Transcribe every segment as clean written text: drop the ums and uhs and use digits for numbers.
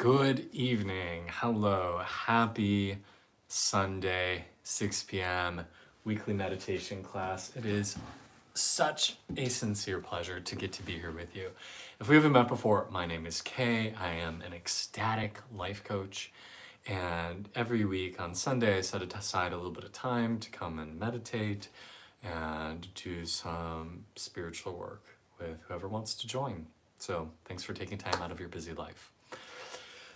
Good evening. Hello. Happy Sunday, 6 p.m. weekly meditation class. It is such a sincere pleasure to get to be here with you. If we haven't met before, my name is Kay. I am an ecstatic life coach. And every week on Sunday, I set aside a little bit of time to come and meditate and do some spiritual work with whoever wants to join. So thanks for taking time out of your busy life.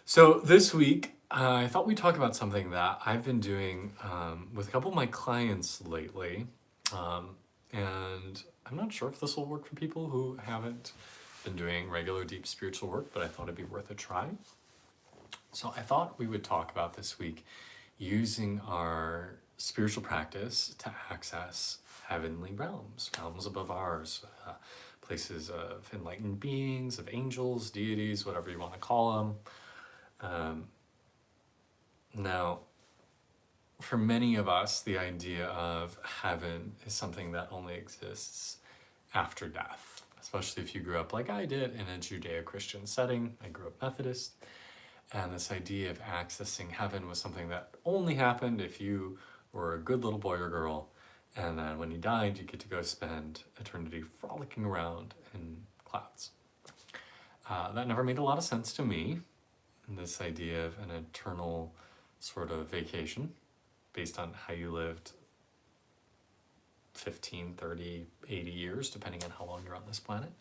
So this week, I thought we'd talk about something that I've been doing with a couple of my clients lately. And I'm not sure if this will work for people who haven't been doing regular deep spiritual work, but I thought it'd be worth a try. So I thought we would talk about this week using our spiritual practice to access heavenly realms, realms above ours, places of enlightened beings, of angels, deities, whatever you want to call them. Now, for many of us, the idea of heaven is something that only exists after death, especially if you grew up like I did in a Judeo-Christian setting. I grew up Methodist, and this idea of accessing heaven was something that only happened if you were a good little boy or girl, and then when you died, you get to go spend eternity frolicking around in clouds. That never made a lot of sense to me. And this idea of an eternal sort of vacation based on how you lived 15, 30, 80 years, depending on how long you're on this planet.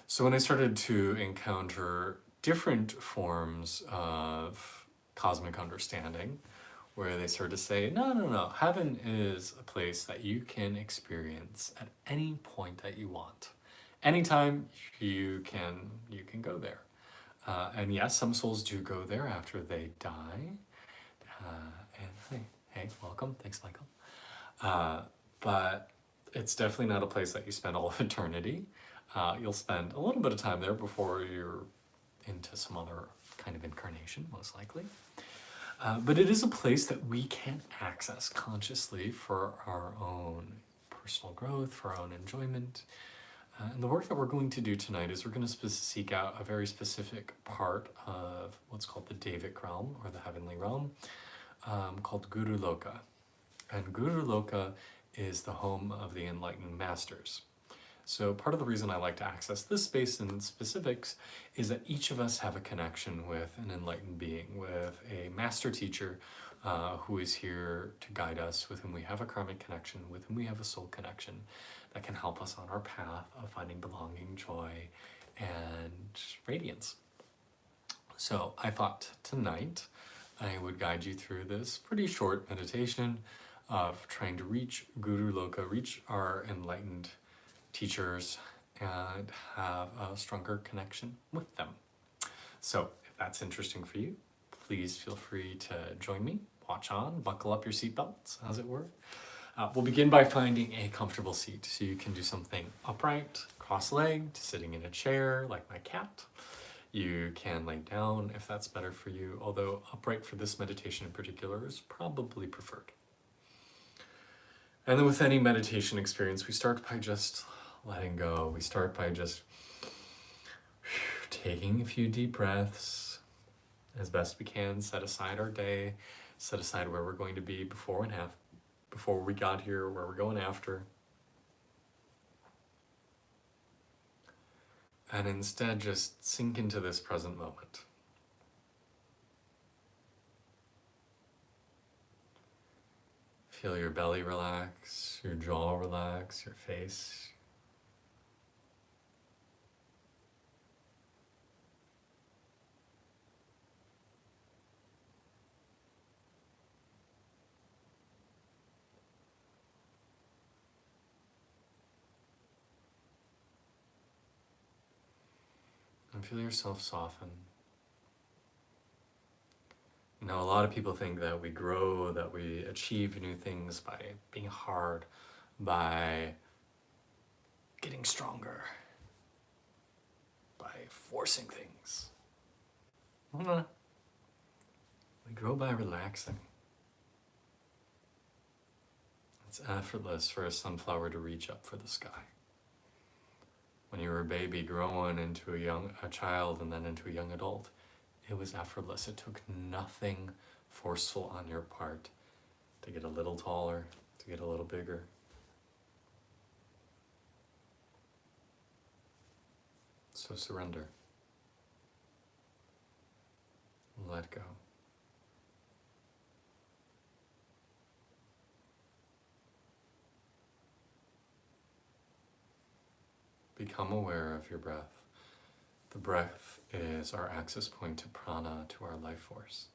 So when I started to encounter different forms of cosmic understanding, where they started to say, no, heaven is a place that you can experience at any point that you want. Anytime you can go there. And yes, some souls do go there after they die. And hey, welcome. Thanks, Michael. But it's definitely not a place that you spend all of eternity. You'll spend a little bit of time there before you're into some other kind of incarnation, most likely. But it is a place that we can access consciously for our own personal growth, for our own enjoyment. And the work that we're going to do tonight is we're going to seek out a very specific part of what's called the Devic realm, or the heavenly realm, called Guru Loka. And Guru Loka is the home of the enlightened masters. So part of the reason I like to access this space in specifics is that each of us have a connection with an enlightened being, with a master teacher who is here to guide us, with whom we have a karmic connection, with whom we have a soul connection that can help us on our path of finding belonging, joy, and radiance. So I thought tonight I would guide you through this pretty short meditation of trying to reach Guru Loka, reach our enlightened teachers, and have a stronger connection with them. So if that's interesting for you, please feel free to join me. Watch on, buckle up your seatbelts, as it were. We'll begin by finding a comfortable seat. So you can do something upright, cross-legged, sitting in a chair like my cat. You can lay down if that's better for you, although upright for this meditation in particular is probably preferred. And then with any meditation experience, we start by just letting go. We start by just taking a few deep breaths as best we can, set aside our day, set aside where we're going to be before we got here, where we're going after. And instead just sink into this present moment. Feel your belly relax, your jaw relax, your face. And feel yourself soften. You know, a lot of people think that we grow, that we achieve new things by being hard, by getting stronger, by forcing things. We grow by relaxing. It's effortless for a sunflower to reach up for the sky. When you were a baby growing into a child and then into a young adult, It was effortless. It took nothing forceful on your part to get a little taller, to get a little bigger. So surrender. Let go. Become aware of your breath. The breath is our access point to prana, to our life force.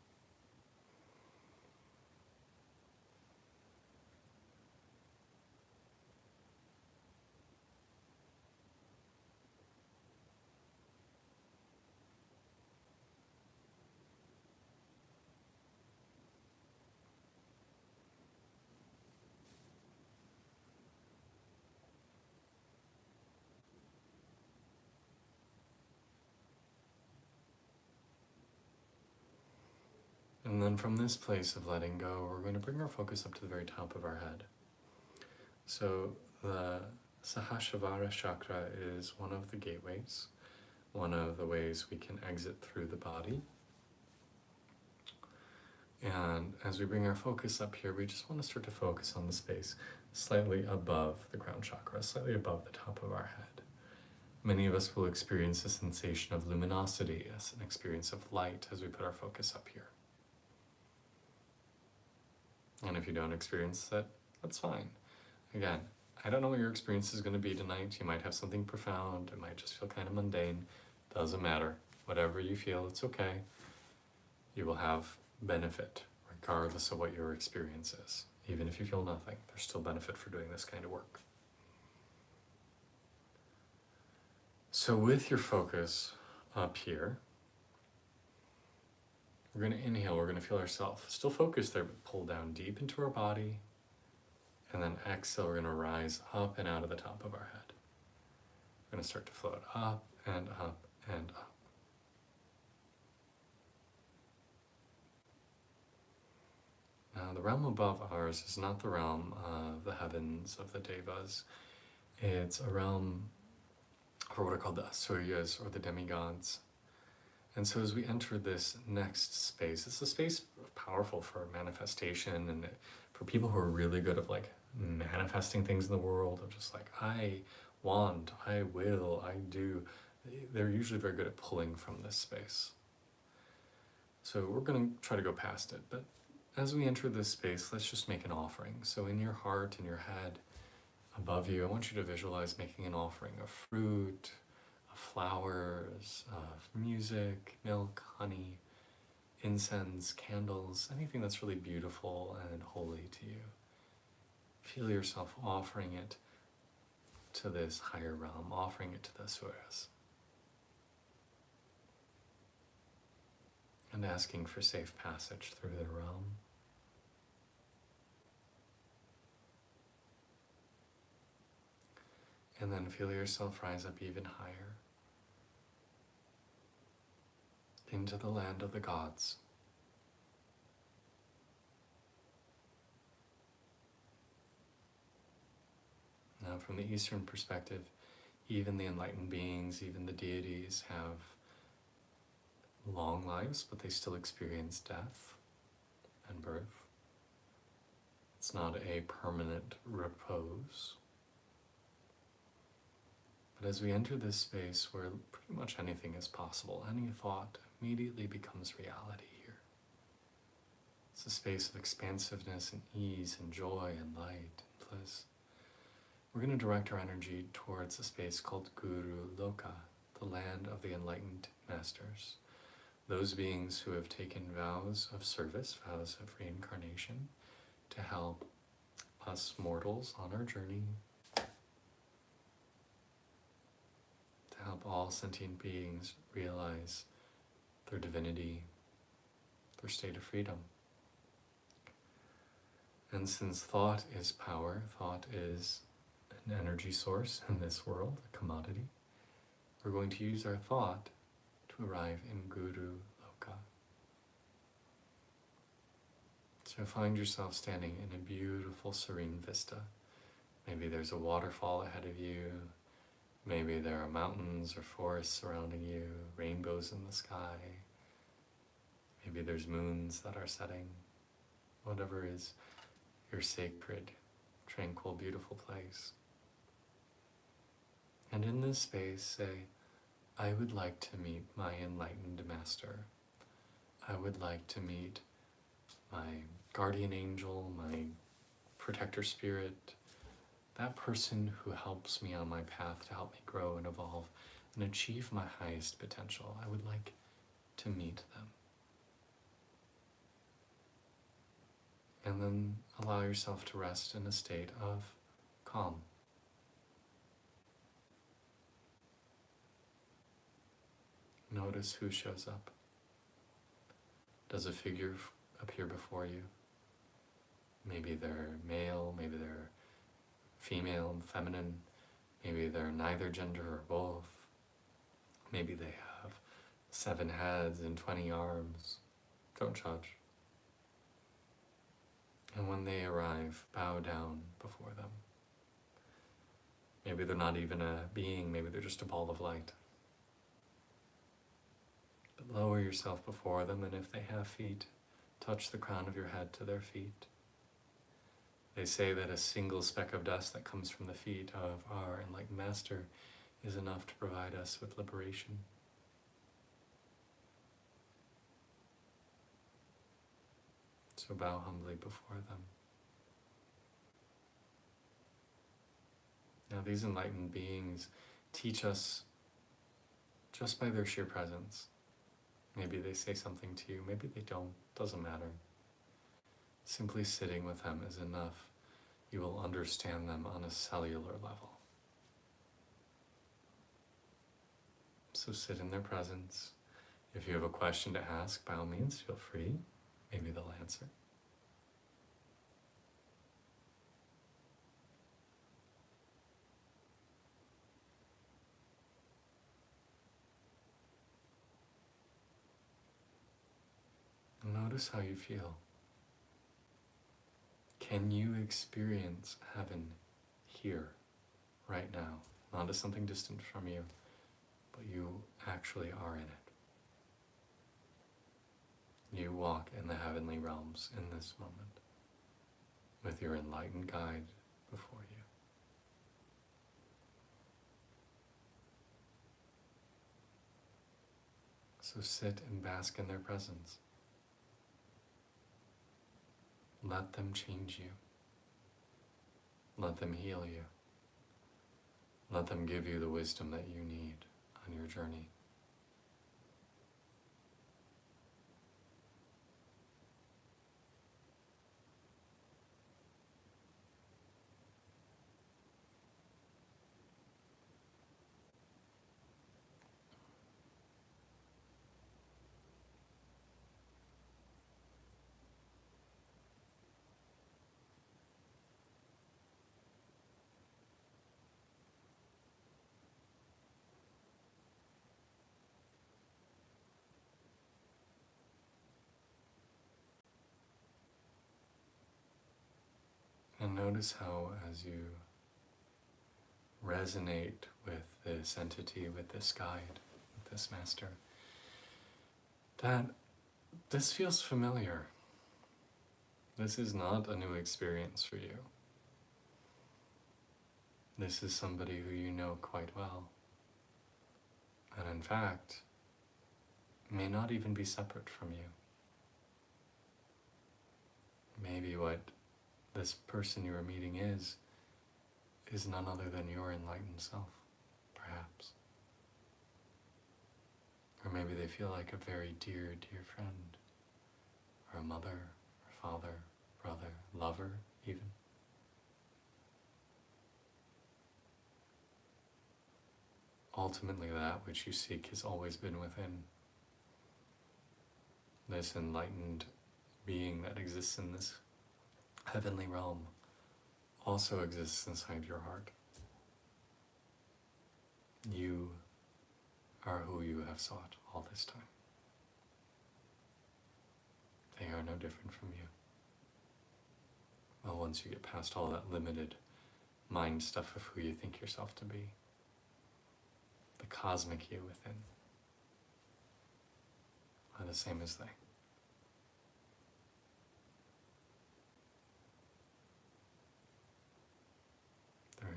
And then from this place of letting go, we're going to bring our focus up to the very top of our head. So the Sahasrara chakra is one of the gateways, one of the ways we can exit through the body. And as we bring our focus up here, we just want to start to focus on the space slightly above the crown chakra, slightly above the top of our head. Many of us will experience a sensation of luminosity, as an experience of light as we put our focus up here. And if you don't experience that, that's fine. Again, I don't know what your experience is going to be tonight. You might have something profound. It might just feel kind of mundane. Doesn't matter. Whatever you feel, it's okay. You will have benefit regardless of what your experience is. Even if you feel nothing, there's still benefit for doing this kind of work. So with your focus up here, we're going to inhale, we're going to feel ourselves still focused there, but pull down deep into our body. And then exhale, we're going to rise up and out of the top of our head. We're going to start to float up and up and up. Now, the realm above ours is not the realm of the heavens, of the devas. It's a realm for what are called the asuryas, or the demigods. And so as we enter this next space, it's a space powerful for manifestation and for people who are really good at like manifesting things in the world, of just like, I want, I will, I do. They're usually very good at pulling from this space. So we're going to try to go past it, but as we enter this space, let's just make an offering. So in your heart, in your head, above you, I want you to visualize making an offering of fruit, of flowers, of music, milk, honey, incense, candles, anything that's really beautiful and holy to you. Feel yourself offering it to this higher realm, offering it to the asuras, and asking for safe passage through the realm. And then feel yourself rise up even higher into the land of the gods. Now, from the Eastern perspective, even the enlightened beings, even the deities have long lives, but they still experience death and birth. It's not a permanent repose. But as we enter this space where pretty much anything is possible, any thought immediately becomes reality here. It's a space of expansiveness and ease and joy and light and bliss. We're going to direct our energy towards a space called Guru Loka, the land of the enlightened masters. Those beings who have taken vows of service, vows of reincarnation, to help us mortals on our journey, to help all sentient beings realize their divinity, their state of freedom. And since thought is power, thought is an energy source in this world, a commodity, we're going to use our thought to arrive in Guru Loka. So find yourself standing in a beautiful, serene vista. Maybe there's a waterfall ahead of you. Maybe there are mountains or forests surrounding you, rainbows in the sky. Maybe there's moons that are setting. Whatever is your sacred, tranquil, beautiful place. And in this space, say, I would like to meet my enlightened master. I would like to meet my guardian angel, my protector spirit, that person who helps me on my path to help me grow and evolve and achieve my highest potential. I would like to meet them. And then allow yourself to rest in a state of calm. Notice who shows up. Does a figure appear before you? Maybe they're male, maybe they're female, feminine, maybe they're neither gender or both. Maybe they have 7 heads and 20 arms. Don't judge. And when they arrive, bow down before them. Maybe they're not even a being, maybe they're just a ball of light. But lower yourself before them, and if they have feet, touch the crown of your head to their feet. They say that a single speck of dust that comes from the feet of our enlightened master is enough to provide us with liberation. So bow humbly before them. Now these enlightened beings teach us just by their sheer presence. Maybe they say something to you, maybe they don't, doesn't matter. Simply sitting with them is enough. You will understand them on a cellular level. So sit in their presence. If you have a question to ask, by all means, feel free. Maybe they'll answer. And notice how you feel. Can you experience heaven here, right now? Not as something distant from you, but you actually are in it. You walk in the heavenly realms in this moment with your enlightened guide before you. So sit and bask in their presence. Let them change you. Let them heal you. Let them give you the wisdom that you need on your journey. And notice how, as you resonate with this entity, with this guide, with this master, that this feels familiar. This is not a new experience for you. This is somebody who you know quite well. And in fact, may not even be separate from you. Maybe what this person you are meeting is none other than your enlightened self, perhaps. Or maybe they feel like a very dear, dear friend, or a mother, or father, brother, lover, even. Ultimately, that which you seek has always been within. This enlightened being that exists in this heavenly realm also exists inside your heart. You are who you have sought all this time. They are no different from you. Well, once you get past all that limited mind stuff of who you think yourself to be, the cosmic you within are the same as they.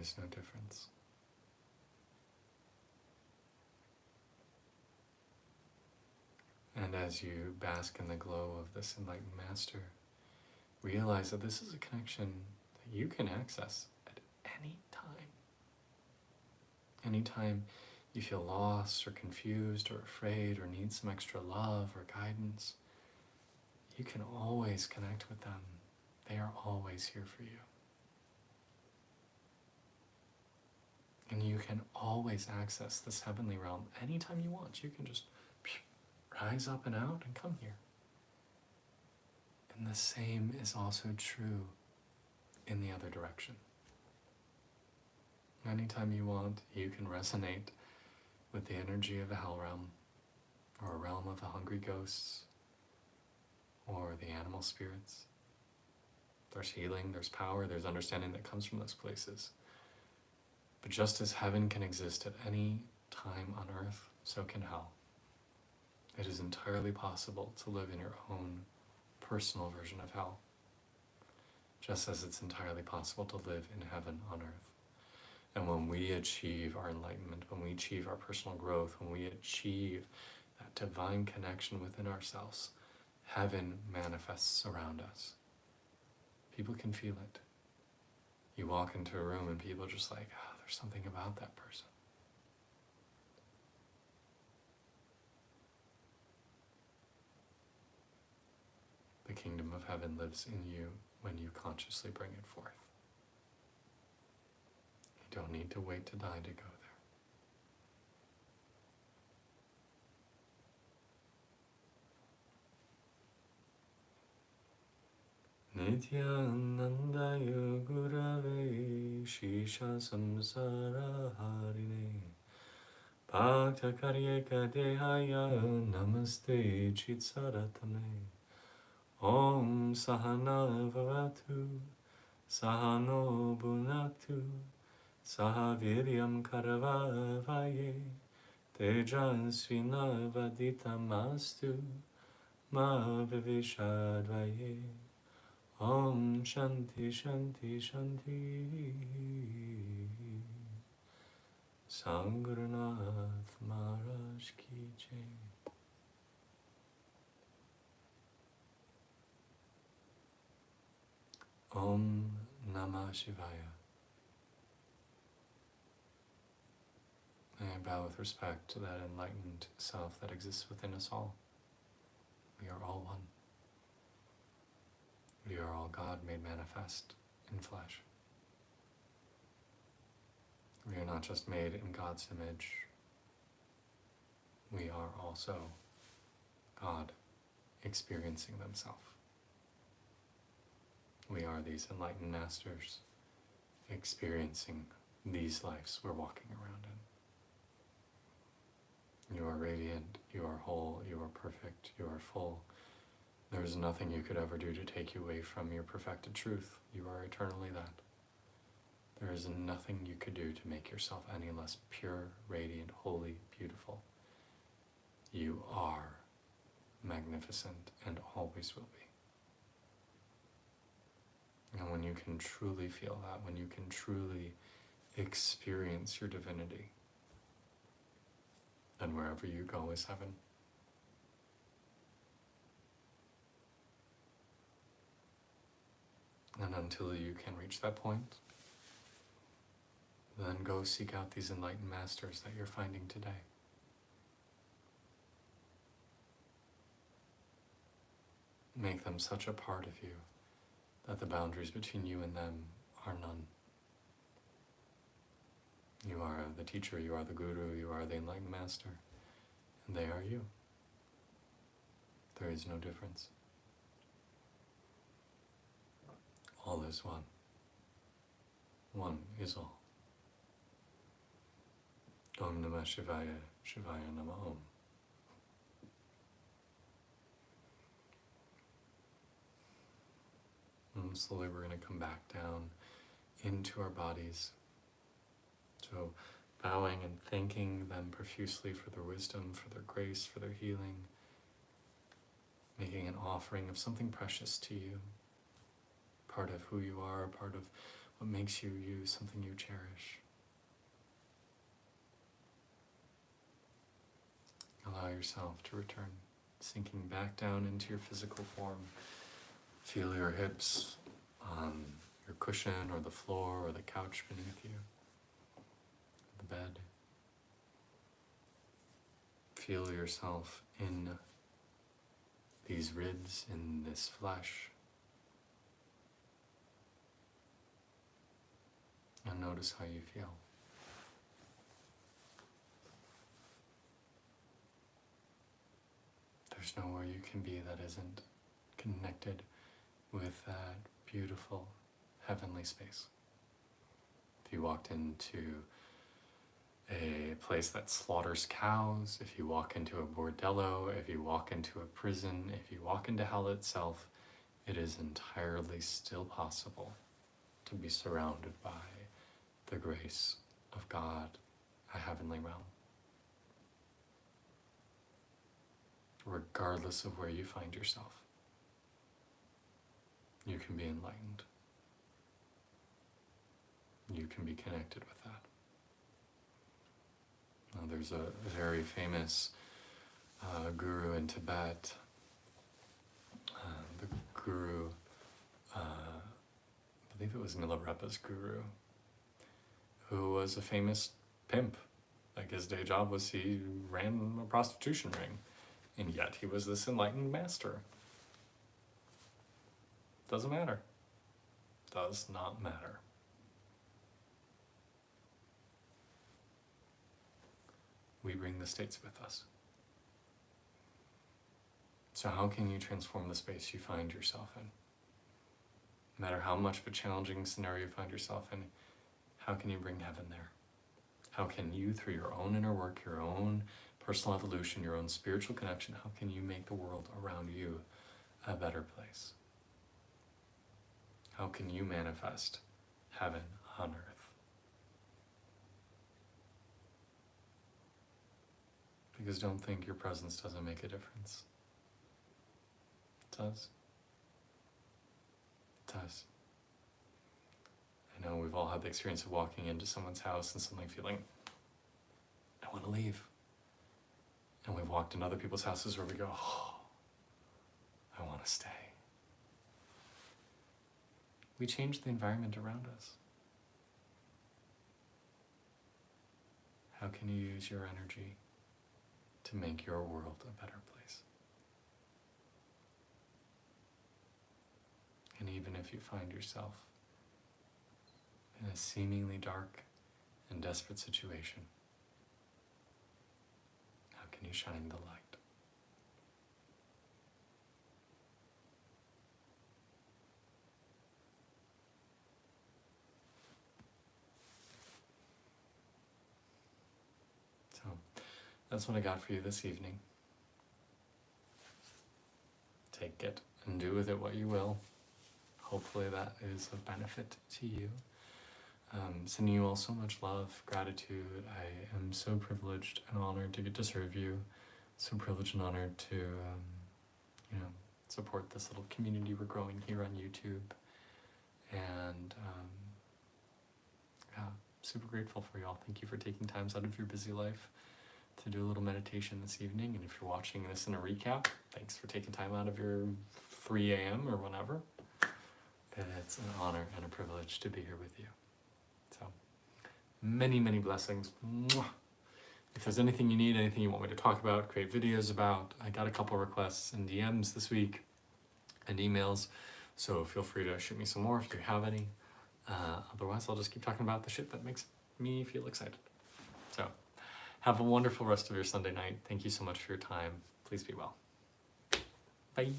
is no difference. And as you bask in the glow of this enlightened master, realize that this is a connection that you can access at any time. Anytime you feel lost or confused or afraid or need some extra love or guidance, you can always connect with them. They are always here for you. And you can always access this heavenly realm anytime you want. You can just rise up and out and come here. And the same is also true in the other direction. Anytime you want, you can resonate with the energy of a hell realm, or a realm of the hungry ghosts, or the animal spirits. There's healing, there's power, there's understanding that comes from those places. But just as heaven can exist at any time on earth, so can hell. It is entirely possible to live in your own personal version of hell, just as it's entirely possible to live in heaven on earth. And when we achieve our enlightenment, when we achieve our personal growth, when we achieve that divine connection within ourselves, heaven manifests around us. People can feel it. You walk into a room and people are just like, oh, there's something about that person. The kingdom of heaven lives in you when you consciously bring it forth. You don't need to wait to die to go there. Nityanandaya Gurave Shisha Samsara Harine Bhakta Karyeka Dehaya Namaste Chitsaratane Om Sahana Vavatu Sahano Bunatu Sahaviryam Karavavaye Tejasvina Vaditamastu Ma Vivishadvaye Om Shanti Shanti Shanti Sangurunath Maharaj Ki Jai. Om Namah Shivaya. I bow with respect to that enlightened self that exists within us all. We are all one. We are all God made manifest in flesh. We are not just made in God's image. We are also God experiencing themselves. We are these enlightened masters experiencing these lives we're walking around in. You are radiant, you are whole, you are perfect, you are full. There is nothing you could ever do to take you away from your perfected truth. You are eternally that. There is nothing you could do to make yourself any less pure, radiant, holy, beautiful. You are magnificent and always will be. And when you can truly feel that, when you can truly experience your divinity, then wherever you go is heaven. And until you can reach that point, then go seek out these enlightened masters that you're finding today. Make them such a part of you that the boundaries between you and them are none. You are the teacher, you are the guru, you are the enlightened master, and they are you. There is no difference. All is one. One is all. Om Namah Shivaya, Shivaya Namah Om. And slowly we're going to come back down into our bodies. So bowing and thanking them profusely for their wisdom, for their grace, for their healing. Making an offering of something precious to you. Part of who you are, part of what makes you you, something you cherish. Allow yourself to return, sinking back down into your physical form. Feel your hips on your cushion or the floor or the couch beneath you, the bed. Feel yourself in these ribs, in this flesh. And notice how you feel. There's nowhere you can be that isn't connected with that beautiful heavenly space. If you walked into a place that slaughters cows, if you walk into a bordello, if you walk into a prison, if you walk into hell itself, it is entirely still possible to be surrounded by the grace of God, a heavenly realm. Regardless of where you find yourself, you can be enlightened. You can be connected with that. Now, there's a very famous guru in Tibet. The guru, I believe it was Milarepa's guru, who was a famous pimp. Like, his day job was he ran a prostitution ring, and yet he was this enlightened master. Doesn't matter. Does not matter. We bring the states with us. So how can you transform the space you find yourself in? No matter how much of a challenging scenario you find yourself in, how can you bring heaven there? How can you, through your own inner work, your own personal evolution, your own spiritual connection, how can you make the world around you a better place? How can you manifest heaven on earth? Because don't think your presence doesn't make a difference. It does. It does. I know we've all had the experience of walking into someone's house and suddenly feeling, I want to leave. And we've walked in other people's houses where we go, oh, I want to stay. We change the environment around us. How can you use your energy to make your world a better place? And even if you find yourself in a seemingly dark and desperate situation, how can you shine the light? So, that's what I got for you this evening. Take it and do with it what you will. Hopefully that is of benefit to you. Sending you all so much love, gratitude. I am so privileged and honored to get to serve you. So privileged and honored to, support this little community we're growing here on YouTube. And super grateful for y'all. Thank you for taking times out of your busy life to do a little meditation this evening. And if you're watching this in a recap, thanks for taking time out of your 3 a.m. or whenever. It's an honor and a privilege to be here with you. So, many, many blessings. Mwah. If there's anything you need, anything you want me to talk about, create videos about, I got a couple requests in DMs this week and emails, so feel free to shoot me some more if you have any. Otherwise, I'll just keep talking about the shit that makes me feel excited. So, have a wonderful rest of your Sunday night. Thank you so much for your time. Please be well. Bye.